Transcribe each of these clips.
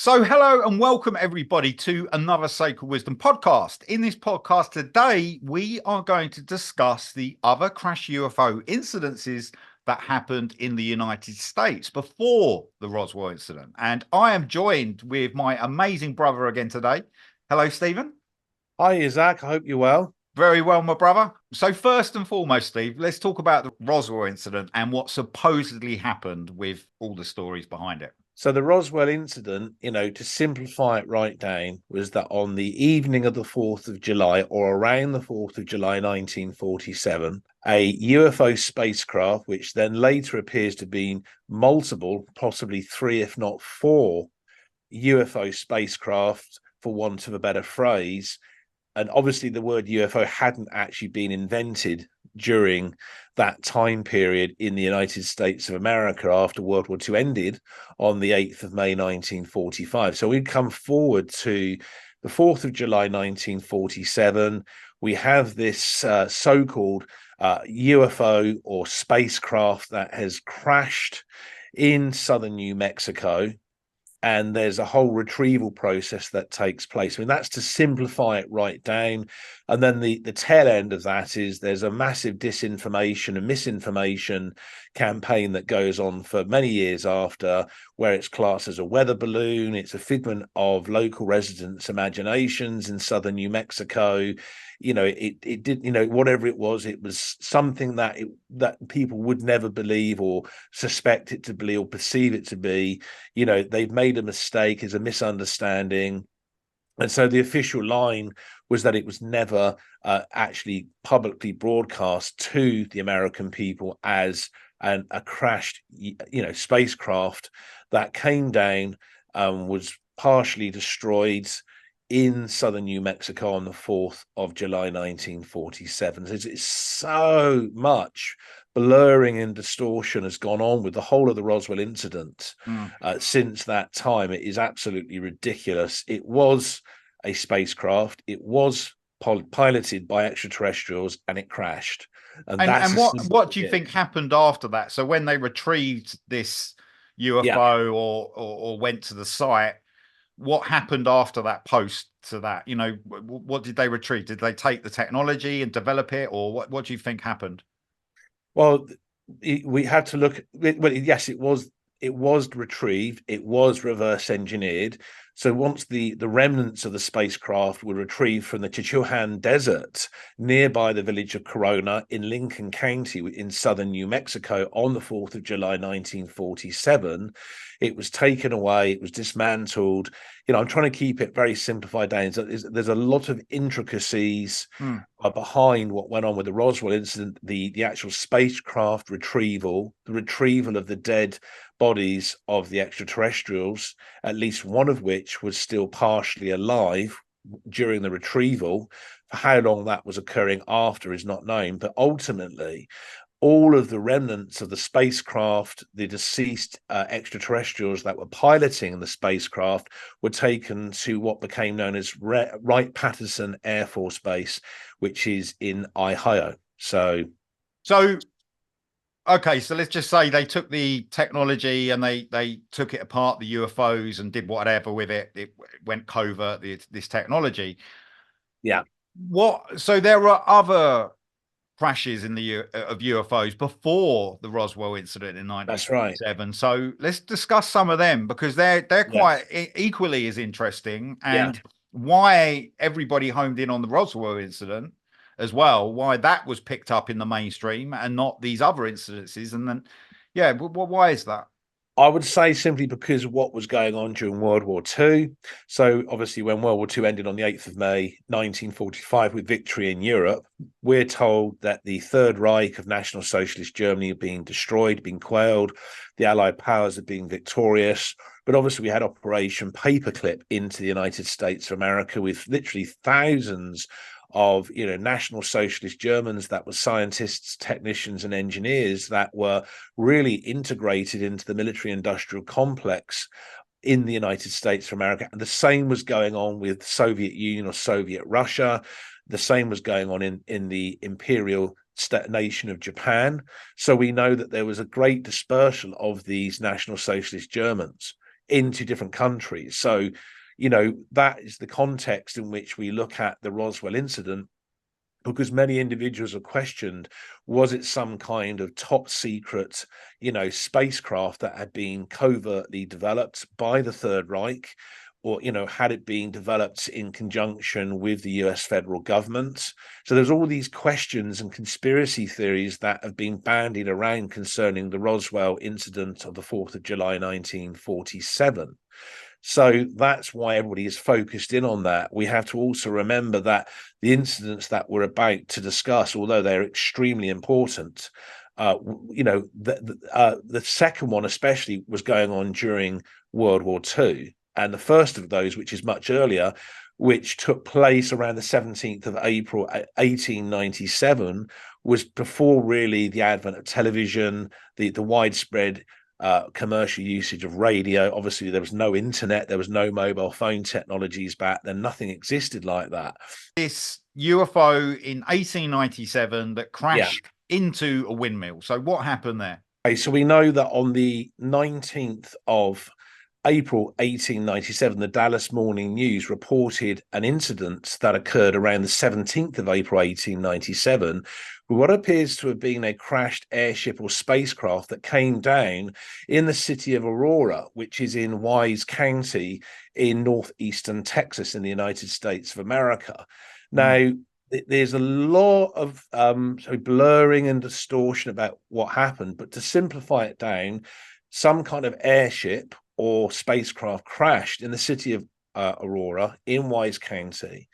So, hello and welcome everybody to another Sacred Wisdom podcast. In this podcast today, we are going to discuss the other crash UFO incidences that happened in the United States before the Roswell incident. And I am joined with my amazing brother again today. Hello, Stephen. Hi, Zach. I hope you're well. Very well, my brother. So, first and foremost, Steve, let's talk about the Roswell incident and what supposedly happened with all the stories behind it. So the Roswell incident, to simplify it right down, was that on the evening of the 4th of July, or around the 4th of July 1947, a UFO spacecraft, which then later appears to have been multiple, possibly three, if not four, UFO spacecraft, for want of a better phrase, and obviously the word UFO hadn't actually been invented during that time period in the United States of America after World War II ended on the 8th of May 1945. So we come forward to the 4th of July 1947. We have this so-called UFO or spacecraft that has crashed in southern New Mexico. And there's a whole retrieval process that takes place. I mean, that's to simplify it right down. And then the tail end of that is there's a massive disinformation and misinformation campaign that goes on for many years after, where it's classed as a weather balloon. It's a figment of local residents' imaginations in southern New Mexico. It did, whatever it was something that people would never believe or suspect it to be or perceive it to be. They've made a mistake, is a misunderstanding. And so the official line was that it was never actually publicly broadcast to the American people as a crashed, spacecraft that came down, was partially destroyed in southern New Mexico on the 4th of July 1947. So it's so much blurring and distortion has gone on with the whole of the Roswell incident since that time. It is absolutely ridiculous. It was a spacecraft. It was piloted by extraterrestrials, and it crashed. And what do you think happened after that? So when they retrieved this UFO or went to the site, what happened after that post to that? What did they retrieve? Did they take the technology and develop it, or what do you think happened? Well, we had to look. Well, yes, it was retrieved. It was reverse engineered. So once the remnants of the spacecraft were retrieved from the Chichuhan Desert nearby the village of Corona in Lincoln County in southern New Mexico on the 4th of July 1947, it was taken away. It was dismantled. I'm trying to keep it very simplified down. There's a lot of intricacies behind what went on with the Roswell incident, the actual spacecraft retrieval, the retrieval of the dead bodies of the extraterrestrials, at least one of which was still partially alive during the retrieval. For how long that was occurring after is not known, but ultimately all of the remnants of the spacecraft, the deceased extraterrestrials that were piloting the spacecraft, were taken to what became known as Wright-Patterson Air Force Base, which is in Ohio. So okay, so let's just say they took the technology and they took it apart, the UFOs, and did whatever with it. It went covert, this technology. Yeah. So there were other crashes of UFOs before the Roswell incident in 1947. That's right. So let's discuss some of them, because they're quite Yes. equally as interesting, Yeah. and why everybody homed in on the Roswell incident as well, why that was picked up in the mainstream and not these other incidences. And then, why is that? I would say simply because of what was going on during World War II. So obviously when World War II ended on the 8th of May, 1945, with victory in Europe, we're told that the Third Reich of National Socialist Germany had been destroyed, been quelled, the Allied powers had been victorious. But obviously we had Operation Paperclip into the United States of America, with literally thousands of National Socialist Germans that were scientists, technicians, and engineers that were really integrated into the military-industrial complex in the United States of America. And the same was going on with Soviet Union or Soviet Russia. The same was going on in the imperial nation of Japan. So we know that there was a great dispersal of these National Socialist Germans into different countries. So, that is the context in which we look at the Roswell incident, because many individuals have questioned, was it some kind of top secret, spacecraft that had been covertly developed by the Third Reich, or, had it been developed in conjunction with the US federal government? So there's all these questions and conspiracy theories that have been bandied around concerning the Roswell incident of the 4th of July, 1947. So that's why everybody is focused in on that. We have to also remember that the incidents that we're about to discuss, although they're extremely important, the second one especially was going on during World War II. And the first of those, which is much earlier, which took place around the 17th of April, 1897, was before really the advent of television, the widespread commercial usage of radio. Obviously, there was no internet, there was no mobile phone technologies back then. Nothing existed like that. This UFO in 1897 that crashed Yeah. into a windmill. So what happened there? Okay, so we know that on the 19th of April 1897, the Dallas Morning News reported an incident that occurred around the 17th of April 1897 with what appears to have been a crashed airship or spacecraft that came down in the city of Aurora, which is in Wise County in northeastern Texas in the United States of America. Now, there's a lot of blurring and distortion about what happened, but to simplify it down, some kind of airship or spacecraft crashed in the city of Aurora in Wise County,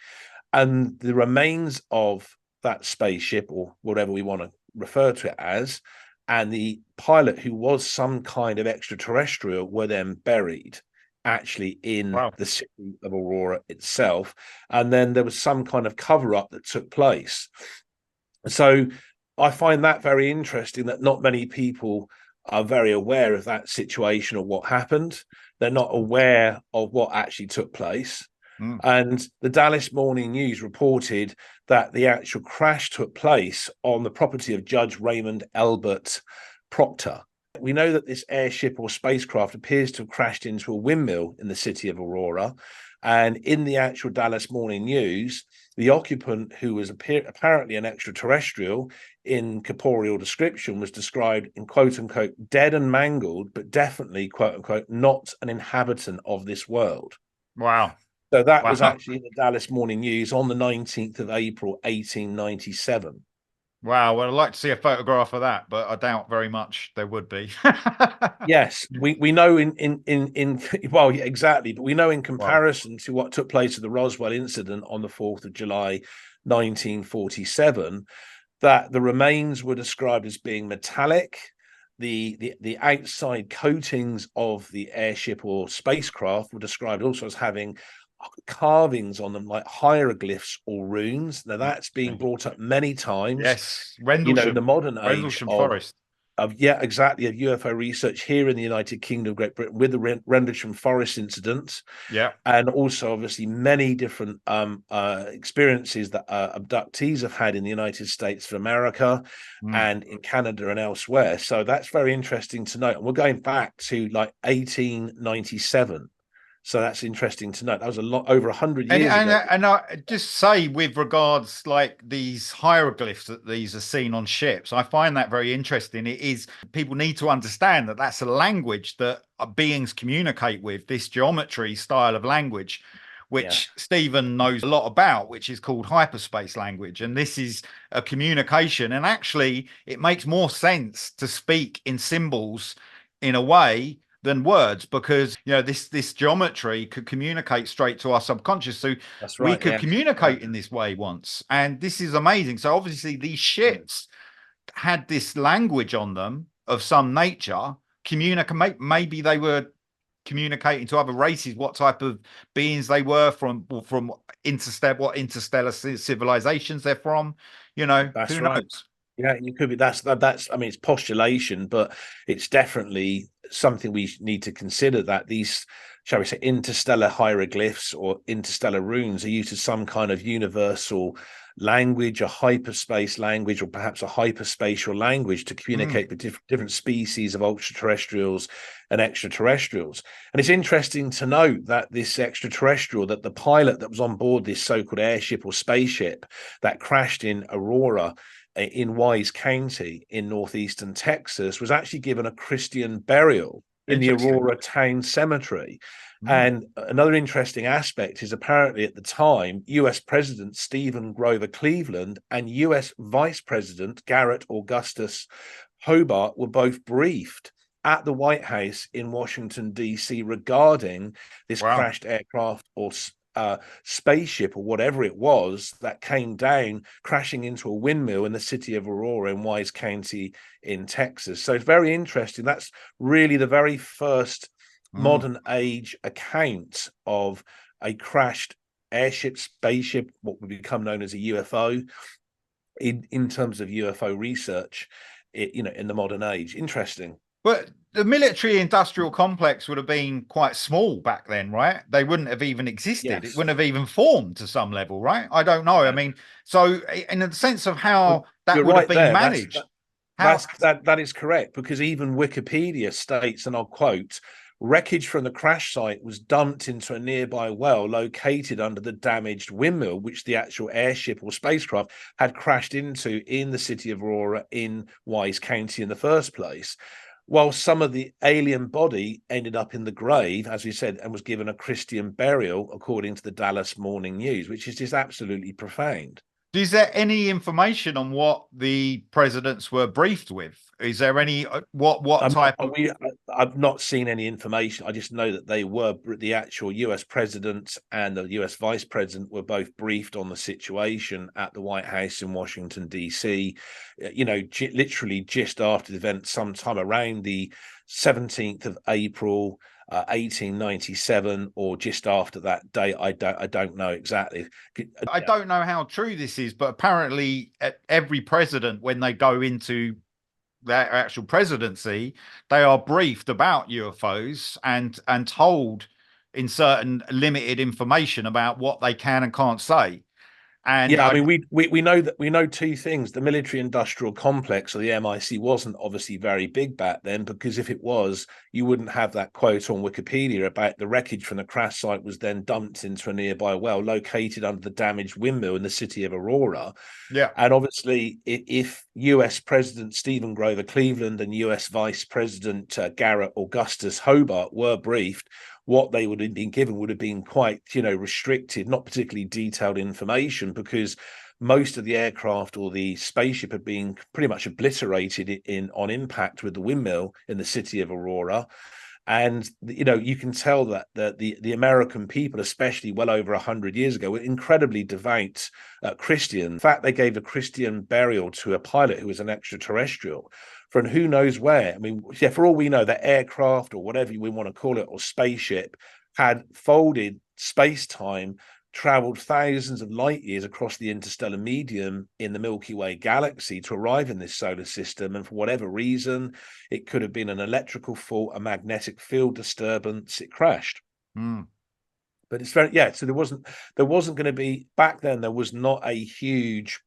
and the remains of that spaceship, or whatever we want to refer to it as, and the pilot, who was some kind of extraterrestrial, were then buried actually in the city of Aurora itself. And then there was some kind of cover-up that took place. So I find that very interesting, that not many people are very aware of that situation or what happened. They're not aware of what actually took place. And the Dallas Morning News reported that the actual crash took place on the property of Judge Raymond Elbert Proctor. We know that this airship or spacecraft appears to have crashed into a windmill in the city of Aurora. And in the actual Dallas Morning News, the occupant, who was apparently an extraterrestrial in corporeal description, was described in quote unquote dead and mangled, but definitely quote unquote not an inhabitant of this world. Wow. So that was actually in the Dallas Morning News on the 19th of April, 1897. Wow. Well, I'd like to see a photograph of that, but I doubt very much there would be. Yes, we know in well, yeah, exactly, but we know in comparison to what took place at the Roswell incident on the 4th of July, 1947, that the remains were described as being metallic. The outside coatings of the airship or spacecraft were described also as having carvings on them, like hieroglyphs or runes. Now that's being brought up many times. Yes, Rendlesham, in the modern age Forest. Of UFO research here in the United Kingdom, Great Britain, with the Rendlesham Forest incident. Yeah. And also obviously many different experiences that abductees have had in the United States of America and in Canada and elsewhere. So that's very interesting to note. And we're going back to like 1897. So that's interesting to note. That was a lot over 100 years ago. And I just say, with regards like these hieroglyphs that these are seen on ships, I find that very interesting. It is, people need to understand that that's a language that beings communicate with, this geometry style of language, which Stephen knows a lot about, which is called hyperspace language. And this is a communication. And actually, it makes more sense to speak in symbols in a way than words, because this geometry could communicate straight to our subconscious. So we could communicate in this way once, and this is amazing. So obviously these ships had this language on them of some nature. Maybe they were communicating to other races, what type of beings they were from interstellar civilizations they're from. That's who right. knows? Yeah, you could be. That's. I mean, it's postulation, but it's definitely something we need to consider, that these, shall we say, interstellar hieroglyphs or interstellar runes are used as some kind of universal language, a hyperspace language, or perhaps a hyperspatial language to communicate with different species of ultra-terrestrials and extraterrestrials. And it's interesting to note that this extraterrestrial, that the pilot that was on board this so-called airship or spaceship that crashed in Aurora in Wise County in northeastern Texas, was actually given a Christian burial in the Aurora Town Cemetery. And another interesting aspect is apparently at the time, US President Stephen Grover Cleveland and US Vice President Garrett Augustus Hobart were both briefed at the White House in Washington, D.C. regarding this crashed aircraft or spaceship or whatever it was that came down crashing into a windmill in the city of Aurora in Wise County in Texas. So it's very interesting. That's really the very first modern age account of a crashed airship, spaceship, what would become known as a UFO in terms of UFO research, in the modern age. Interesting. But the military industrial complex would have been quite small back then, right? They wouldn't have even existed. Yes. It wouldn't have even formed to some level, right? I don't know. I mean, so in the sense of how that would have been managed. That is correct, because even Wikipedia states, and I'll quote, wreckage from the crash site was dumped into a nearby well located under the damaged windmill, which the actual airship or spacecraft had crashed into in the city of Aurora in Wise County in the first place. While some of the alien body ended up in the grave, as we said, and was given a Christian burial, according to the Dallas Morning News, which is just absolutely profound. Is there any information on what the presidents were briefed with? Is there any I've not seen any information. I just know that the actual US president and the US vice president were both briefed on the situation at the White House in Washington, D.C. Literally just after the event, sometime around the 17th of April, 1897, or just after that date. I don't know exactly. I don't know how true this is, but apparently every president, when they go into their actual presidency, they are briefed about UFOs and told in certain limited information about what they can and can't say. And yeah, I mean, we know two things. The military industrial complex, or the MIC, wasn't obviously very big back then, because if it was, you wouldn't have that quote on Wikipedia about the wreckage from the crash site was then dumped into a nearby well located under the damaged windmill in the city of Aurora. Yeah. And obviously, if US President Stephen Grover Cleveland and US Vice President Garrett Augustus Hobart were briefed, what they would have been given would have been quite, restricted, not particularly detailed information, because most of the aircraft or the spaceship had been pretty much obliterated on impact with the windmill in the city of Aurora. And, you can tell that the American people, especially well over 100 years ago, were incredibly devout Christian. In fact, they gave a Christian burial to a pilot who was an extraterrestrial from who knows where. I mean, yeah, for all we know, that aircraft or whatever we want to call it, or spaceship, had folded space-time, traveled thousands of light years across the interstellar medium in the Milky Way galaxy to arrive in this solar system. And for whatever reason, it could have been an electrical fault, a magnetic field disturbance, it crashed. But it's very, so there wasn't going to be, back then, there was not a huge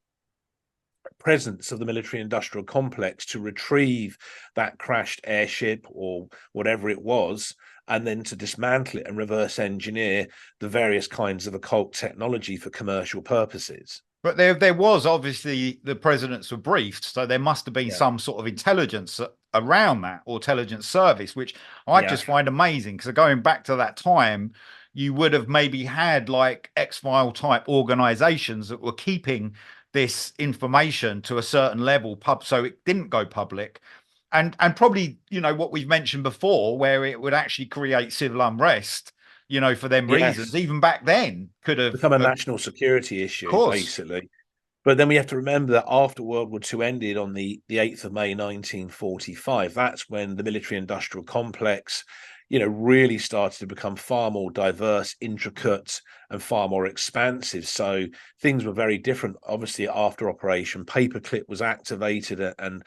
presence of the military industrial complex to retrieve that crashed airship or whatever it was, and then to dismantle it and reverse engineer the various kinds of occult technology for commercial purposes. But there was obviously, the presidents were briefed, so there must have been some sort of intelligence around that, or intelligence service, which I just find amazing, because going back to that time, you would have maybe had like X-File type organizations that were keeping this information to a certain level so it didn't go public, and probably what we've mentioned before, where it would actually create civil unrest, for them reasons, even back then could have become a national security issue, basically. But then we have to remember that after World War II ended on the 8th of May 1945, that's when the military industrial complex really started to become far more diverse, intricate, and far more expansive. So things were very different. Obviously, after Operation Paperclip was activated and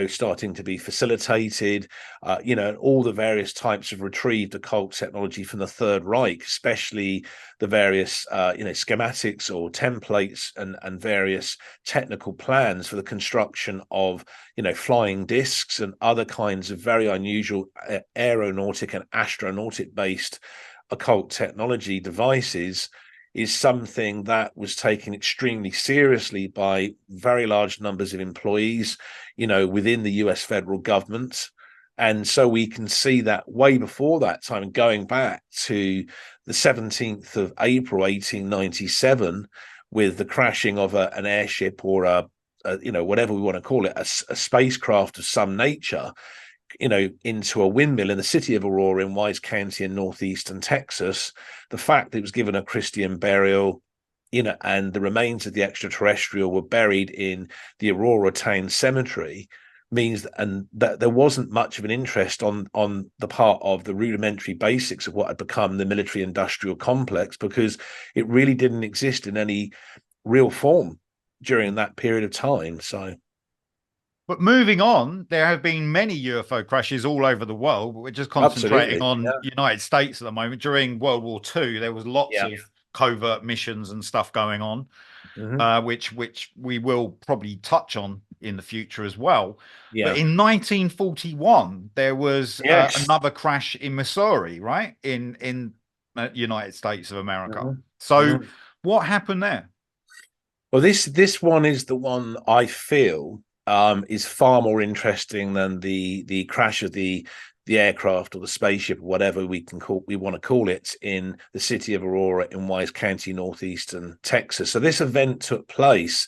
starting to be facilitated, all the various types of retrieved occult technology from the Third Reich, especially the various schematics or templates and various technical plans for the construction of flying discs and other kinds of very unusual aeronautic and astronautic based occult technology devices is something that was taken extremely seriously by very large numbers of employees, within the US federal government. And so we can see that way before that time, going back to the 17th of April, 1897, with the crashing of an airship or whatever we want to call it, a spacecraft of some nature, into a windmill in the city of Aurora in Wise County in northeastern Texas. The fact that it was given a Christian burial, and the remains of the extraterrestrial were buried in the Aurora Town Cemetery means that there wasn't much of an interest on the part of the rudimentary basics of what had become the military industrial complex, because it really didn't exist in any real form during that period of time. So, but moving on, there have been many UFO crashes all over the world, but we're just concentrating on United States at the moment. During World War II, there was lots of covert missions and stuff going on, which we will probably touch on in the future as well. But in 1941, there was another crash in Missouri, right? In United States of America. So what happened there? Well, this one is the one I feel is far more interesting than the crash of the aircraft or the spaceship, or whatever we want to call it, in the city of Aurora in Wise County, northeastern Texas. So this event took place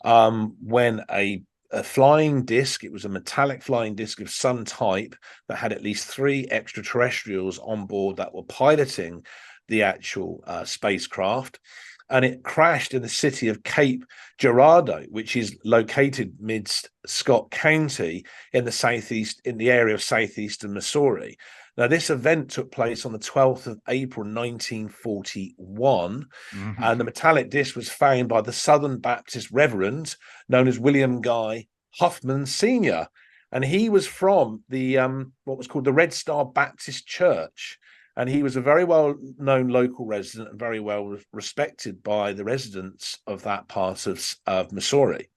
when a flying disc, it was a metallic flying disc of some type that had at least 3 extraterrestrials on board that were piloting the actual spacecraft. And it crashed in the city of Cape Girardeau, which is located midst Scott County in the southeast, in the area of southeastern Missouri. Now, this event took place on the 12th of April, 1941, and the metallic disc was found by the Southern Baptist Reverend known as William Guy Huffman Sr., and he was from the what was called the Red Star Baptist Church. And he was a very well-known local resident and very well respected by the residents of that part of Missouri.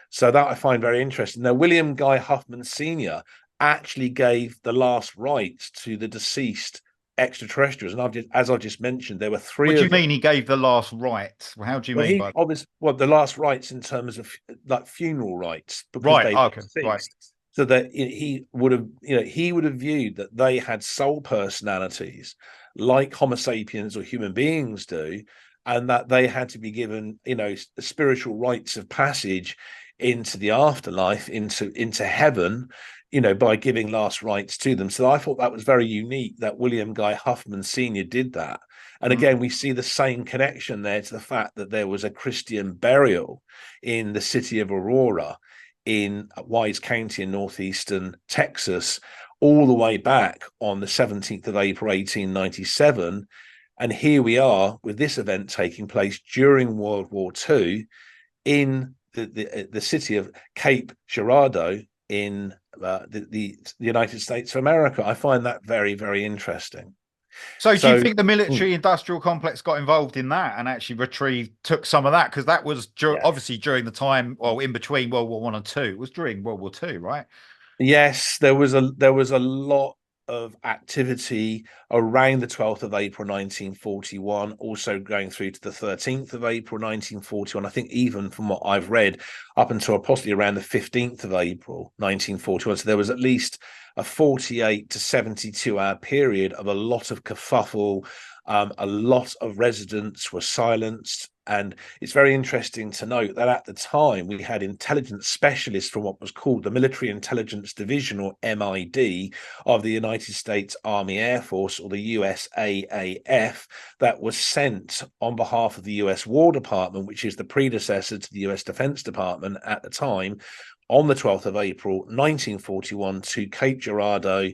So that I find very interesting. Now, William Guy Huffman Sr. actually gave the last rites to the deceased extraterrestrials. And as I just mentioned, there were 3 What of do you them. mean he gave the last rites? How do you mean by that? The last rites in terms of like funeral rites, because right, okay, right. So that he would have viewed that they had soul personalities like Homo sapiens or human beings do, and that they had to be given, spiritual rites of passage into the afterlife, into heaven, by giving last rites to them. So I thought that was very unique that William Guy Huffman Sr. did that. And again, we see the same connection there to the fact that there was a Christian burial in the city of Aurora in Wise County in northeastern Texas, all the way back on the 17th of April, 1897. And here we are with this event taking place during World War II in the city of Cape Girardeau in the United States of America. I find that very, very interesting. So do you think the military industrial complex got involved in that and actually took some of that? Because that was obviously during the time, well, in between World War I and II. It was during World War II, right? Yes, there was a lot of activity around the 12th of April 1941, also going through to the 13th of April 1941. I think even from what I've read, up until possibly around the 15th of April 1941. So there was at least a 48 to 72 hour period of a lot of kerfuffle. A lot of residents were silenced. And it's very interesting to note that at the time we had intelligence specialists from what was called the Military Intelligence Division, or MID, of the United States Army Air Force, or the USAAF, that was sent on behalf of the US War Department, which is the predecessor to the US Defense Department at the time, on the 12th of April 1941 to Cape Girardeau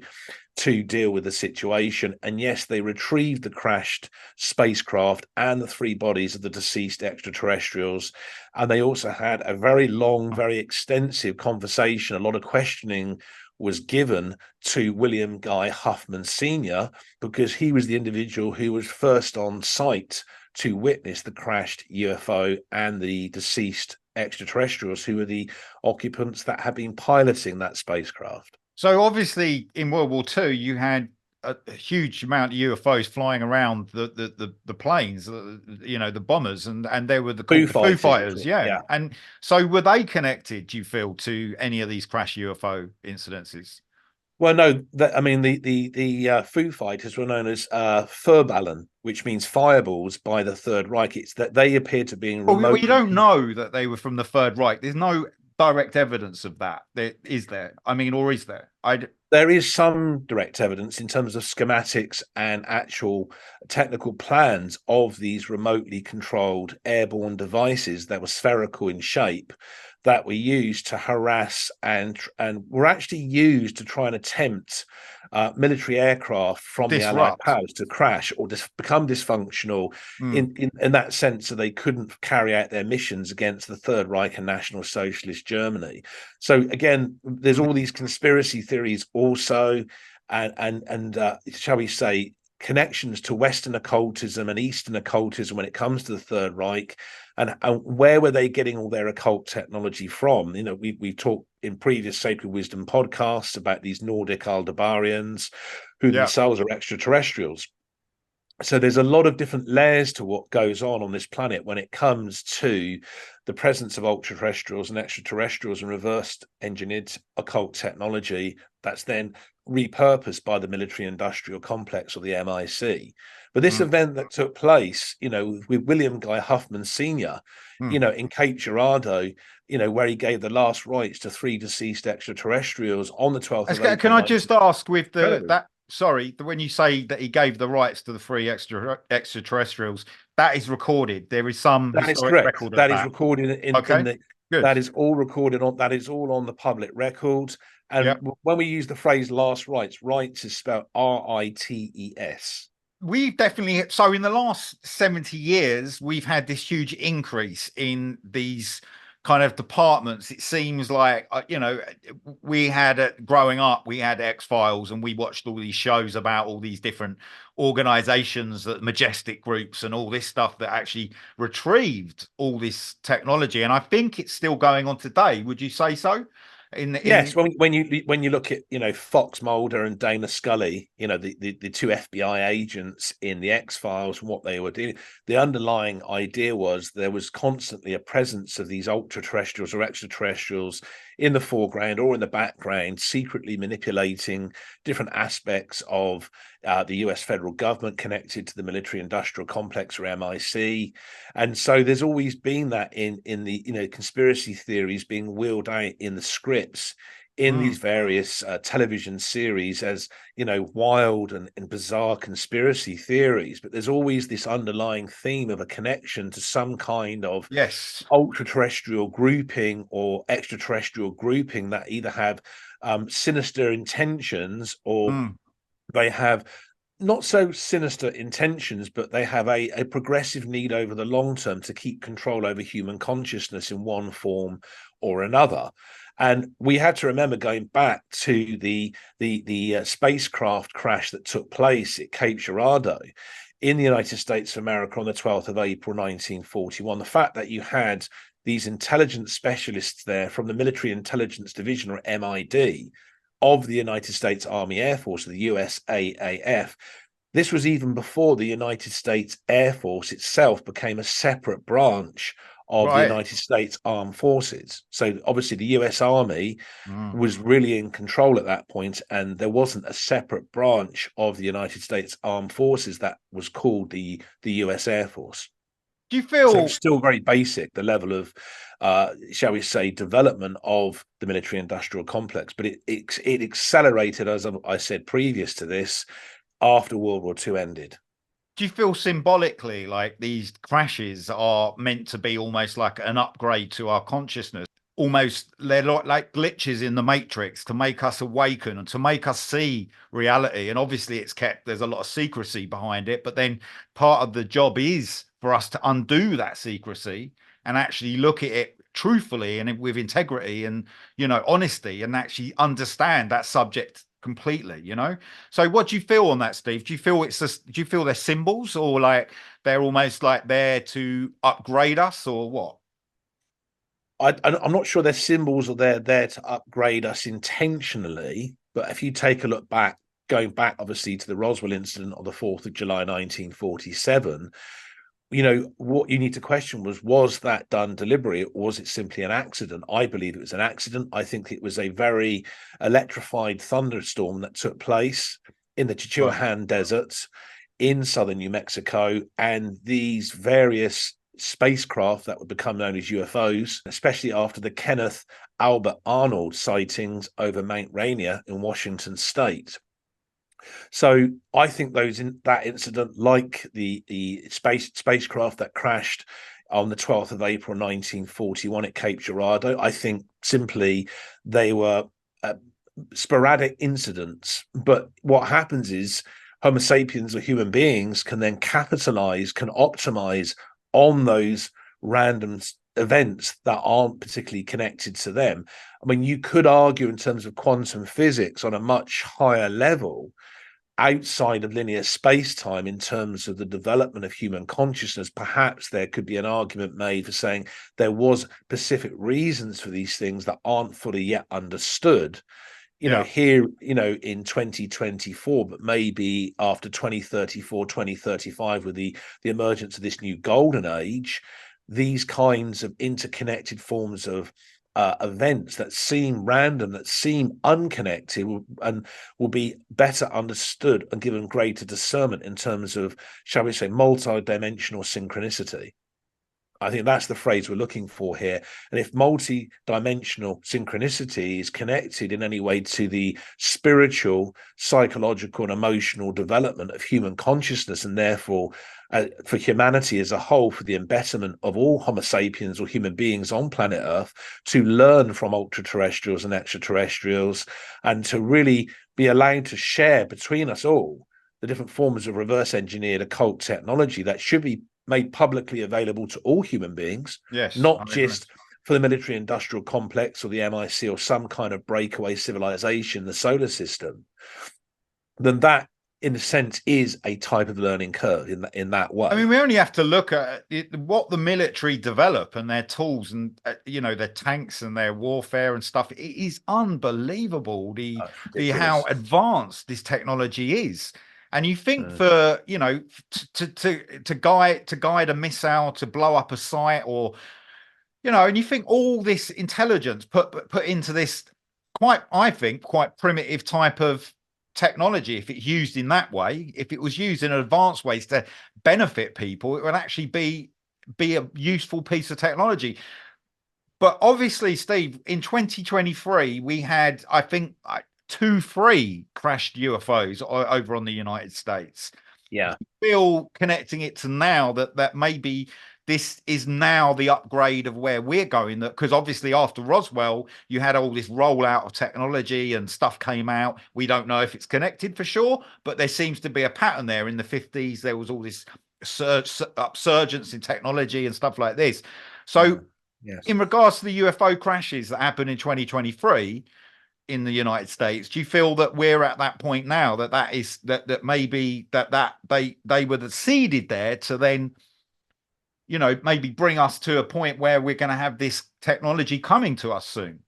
to deal with the situation. And yes, they retrieved the crashed spacecraft and the three bodies of the deceased extraterrestrials. And they also had a very long, very extensive conversation. A lot of questioning was given to William Guy Huffman Sr., because he was the individual who was first on site to witness the crashed UFO and the deceased extraterrestrials, who were the occupants that had been piloting that spacecraft. So obviously, in World War II, you had a huge amount of UFOs flying around the planes, the bombers, and they were Foo the Foo Fighters, Fighters, yeah. yeah. And so, were they connected? Do you feel to any of these crash UFO incidences? Well, no, I mean the Foo Fighters were known as Furballen, which means fireballs by the Third Reich. It's that they appear to be Well, we remotely. don't know that they were from the Third Reich. There's no direct evidence of that. There is there. I mean, or is there? There is some direct evidence in terms of schematics and actual technical plans of these remotely controlled airborne devices that were spherical in shape, that were used to harass and were actually used to try and attempt military aircraft from the Allied Disrupt. powers to crash or become dysfunctional Mm. in that sense, so they couldn't carry out their missions against the Third Reich and National Socialist Germany. So again, there's all these conspiracy theories also, and shall we say, connections to Western occultism and Eastern occultism when it comes to the Third Reich, and where were they getting all their occult technology from? You know, we talked in previous Sacred Wisdom podcasts about these Nordic Aldebarans, who Yeah. themselves are extraterrestrials. So there's a lot of different layers to what goes on this planet when it comes to the presence of ultra-terrestrials and extraterrestrials and reversed engineered occult technology that's then repurposed by the military industrial complex, or the MIC. But this event that took place, with William Guy Huffman Sr., in Cape Girardeau, where he gave the last rites to three deceased extraterrestrials on the 12th of Can April. I just ask, with Incredible. when you say that he gave the rights to the three extraterrestrials, that is recorded. There is some That is historic correct. record of That is that. recorded in Okay, the. good. That is all recorded on. That is all on the public records. And Yeah. when we use the phrase "last rites," rights is spelled RITES. We've definitely, so in the last 70 years, we've had this huge increase in these kind of departments. It seems like, we had growing up, we had X-Files, and we watched all these shows about all these different organizations, that majestic groups and all this stuff that actually retrieved all this technology. And I think it's still going on today. Would you say so? Yes, when you look at Fox Mulder and Dana Scully, the two FBI agents in the X-Files and what they were doing, the underlying idea was there was constantly a presence of these ultra-terrestrials or extraterrestrials in the foreground or in the background, secretly manipulating different aspects of the US federal government connected to the military industrial complex, or MIC. And so there's always been that in the conspiracy theories being wheeled out in the scripts in these various television series as wild and bizarre conspiracy theories. But there's always this underlying theme of a connection to some kind of yes, ultra-terrestrial grouping or extraterrestrial grouping that either have sinister intentions, or they have not so sinister intentions, but they have a progressive need over the long term to keep control over human consciousness in one form or another. And we had to remember, going back to the spacecraft crash that took place at Cape Girardeau in the United States of America on the 12th of April 1941, the fact that you had these intelligence specialists there from the Military Intelligence Division, or MID, of the United States Army Air Force, the USAAF. This was even before the United States Air Force itself became a separate branch of the right. United States Armed Forces. So obviously the US Army Mm. was really in control at that point, and there wasn't a separate branch of the United States Armed Forces that was called the US Air Force. Do you So feel it's still very basic, the level of, shall we say, development of the military industrial complex. But it accelerated, as I said previous to this, after World War II ended. do you feel symbolically like these crashes are meant to be almost like an upgrade to our consciousness? almost they're like glitches in the matrix to make us awaken and to make us see reality. And obviously it's kept, there's a lot of secrecy behind it, but then part of the job is for us to undo that secrecy and actually look at it truthfully and with integrity and, you know, honesty, and actually understand that subject completely, you know. So what do you feel on that, Steve? Do you feel it's just, do you feel they're symbols, or like they're almost like there to upgrade us, or what? I'm not sure they're symbols or they're there to upgrade us intentionally. But if you take a look back, going back obviously to the Roswell incident on the 4th of July, 1947, you know, what you need to question was that done deliberately, or was it simply an accident? I believe it was an accident. I think it was a very electrified thunderstorm that took place in the Right. Chihuahuan Desert in southern New Mexico, and these various spacecraft that would become known as UFOs, especially after the Kenneth Albert Arnold sightings over Mount Rainier in Washington state. So I think that incident, like the spacecraft that crashed on the 12th of April 1941 at Cape Girardeau, I think simply they were sporadic incidents. But what happens is Homo sapiens, or human beings, can then capitalize, can optimize on those random events that aren't particularly connected to them. I mean, you could argue in terms of quantum physics on a much higher level outside of linear space-time in terms of the development of human consciousness. Perhaps there could be an argument made for saying there was specific reasons for these things that aren't fully yet understood, you know, Yeah. here, you know, in 2024, but maybe after 2034, 2035, with the emergence of this new golden age, these kinds of interconnected forms of events that seem random, that seem unconnected, and will be better understood and given greater discernment in terms of, shall we say, multi-dimensional synchronicity. I think that's the phrase we're looking for here. And if multi-dimensional synchronicity is connected in any way to the spiritual, psychological, and emotional development of human consciousness, and therefore for humanity as a whole, for the embetterment of all Homo sapiens or human beings on planet Earth, to learn from ultra-terrestrials and extraterrestrials, and to really be allowed to share between us all the different forms of reverse engineered occult technology that should be made publicly available to all human beings, Yes, I not agree. just for the military industrial complex or the MIC or some kind of breakaway civilization, the solar system, then that, in a sense, is a type of learning curve in that I mean, way. we only have to look at what the military develop and their tools and you know, their tanks and their warfare and stuff. It is unbelievable That's the how ridiculous. advanced this technology is. And you think for, you know, to guide a missile, to blow up a site, or, you know, and you think all this intelligence put into this quite, I think, quite primitive type of technology, if it's used in that way, if it was used in advanced ways to benefit people, it would actually be a useful piece of technology. But obviously, Steve, in 2023, we had, I think, three crashed UFOs over on the United States. Yeah. Feel connecting it to now that maybe this is now the upgrade of where we're going, that because obviously after Roswell you had all this rollout of technology and stuff came out. We don't know if it's connected for sure, but there seems to be a pattern there. In the 50s there was all this upsurgence in technology and stuff like this. So Yes. in regards to the UFO crashes that happened in 2023 in the United States, do you feel that we're at that point now, that maybe that they were seeded there to then, you know, maybe bring us to a point where we're going to have this technology coming to us soon?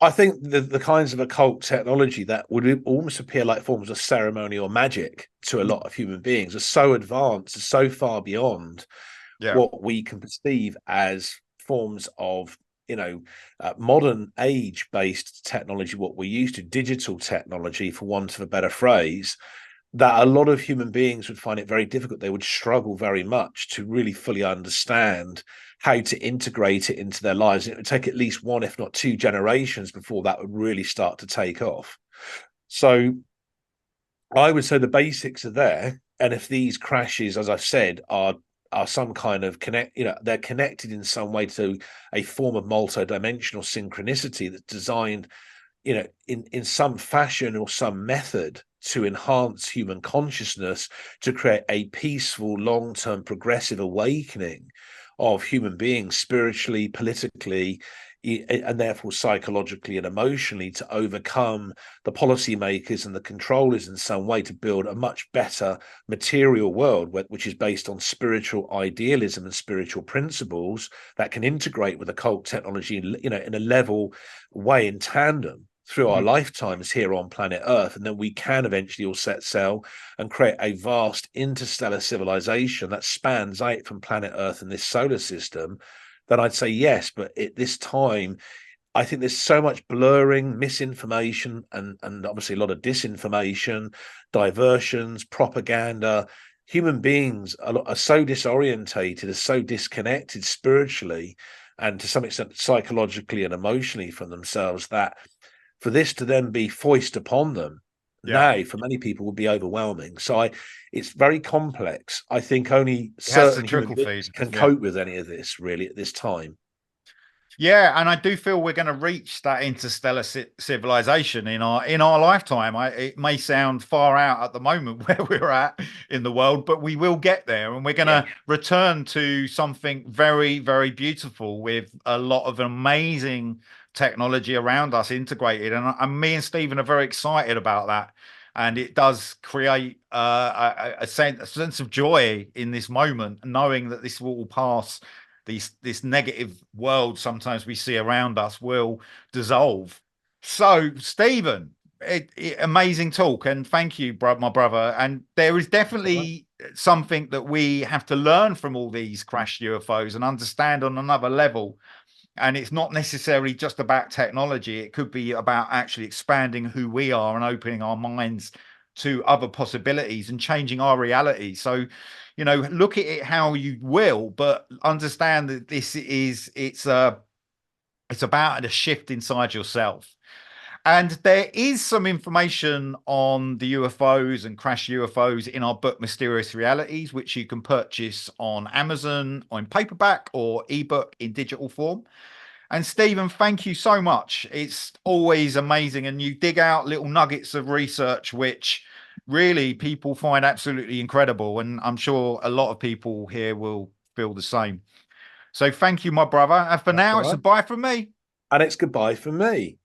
I think the kinds of occult technology that would almost appear like forms of ceremony or magic to a lot of human beings are so advanced, are so far beyond Yeah. what we can perceive as forms of, you know, modern age based technology, what we're used to, digital technology, for want of a better phrase, that a lot of human beings would find it very difficult. They would struggle very much to really fully understand how to integrate it into their lives. It would take at least one, if not two generations before that would really start to take off. So I would say the basics are there. And if these crashes, as I've said, are are some kind of they're connected in some way to a form of multi-dimensional synchronicity that's designed, in some fashion or some method to enhance human consciousness, to create a peaceful, long-term, progressive awakening of human beings spiritually, politically, and therefore psychologically and emotionally, to overcome the policymakers and the controllers in some way, to build a much better material world, which is based on spiritual idealism and spiritual principles that can integrate with occult technology, in a level way, in tandem, through our lifetimes here on planet Earth. And then we can eventually all set sail and create a vast interstellar civilization that spans out from planet Earth and this solar system. Then I'd say yes. But at this time, I think there's so much blurring, misinformation, and obviously a lot of disinformation, diversions, propaganda. Human beings are so disorientated, are so disconnected spiritually and to some extent psychologically and emotionally from themselves, that for this to then be foisted upon them Yeah. now, for many people, would be overwhelming. So it's very complex. I think only It has to certain human trickle feed. beings can Yeah. cope with any of this really at this time. Yeah, and I do feel we're going to reach that interstellar civilization in our lifetime. It may sound far out at the moment where we're at in the world, but we will get there, and we're going to return to something very, very beautiful with a lot of amazing technology around us integrated. And me and Stephen are very excited about that. And it does create a sense of joy in this moment, knowing that this will pass. This negative world sometimes we see around us will dissolve. So, Stephen, amazing talk, and thank you, my brother. And there is definitely something that we have to learn from all these crashed UFOs and understand on another level. And it's not necessarily just about technology. It could be about actually expanding who we are and opening our minds to other possibilities and changing our reality. So, look at it how you will, but understand that it's about a shift inside yourself. And there is some information on the UFOs and crash UFOs in our book, Mysterious Realities, which you can purchase on Amazon on paperback or ebook in digital form. And Stephen, thank you so much. It's always amazing. And you dig out little nuggets of research, which really people find absolutely incredible. And I'm sure a lot of people here will feel the same. So thank you, my brother. And for That's now, all it's a right. bye from me. And it's goodbye from me.